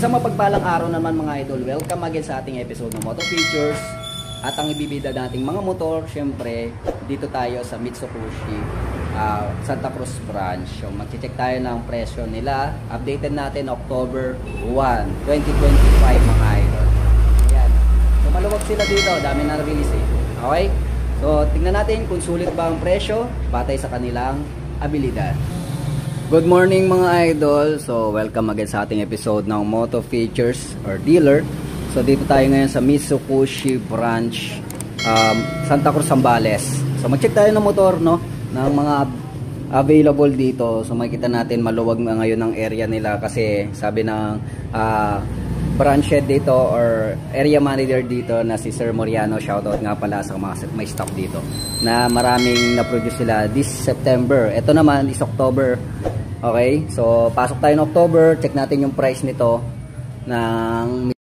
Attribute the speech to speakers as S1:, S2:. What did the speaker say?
S1: Isang mapagpalang araw naman mga idol, welcome again sa ating episode ng Moto Features. At ang ibibida nating mga motor, syempre, dito tayo sa Mitsubishi Santa Cruz branch. So mag-check tayo ng presyo nila. Updated natin October 1, 2025 mga idol. Ayan. So maluwag sila dito, dami na release eh. Okay? So tingnan natin kung sulit ba ang presyo batay sa kanilang abilidad. Good morning mga idol. So welcome again sa ating episode ng Moto Features or Dealer. So dito tayo ngayon sa Mitsubishi branch Santa Cruz, Zambales. So mag-check tayo ng motor, no, ng mga available dito. So makikita natin maluwag na ngayon ang area nila kasi sabi ng branch head dito or area manager dito na si Sir Moriano, shoutout nga pala sa mga may stock dito na maraming na-produce sila this September. Ito naman is October. Okay, so pasok tayo ng October, check natin yung price nito ng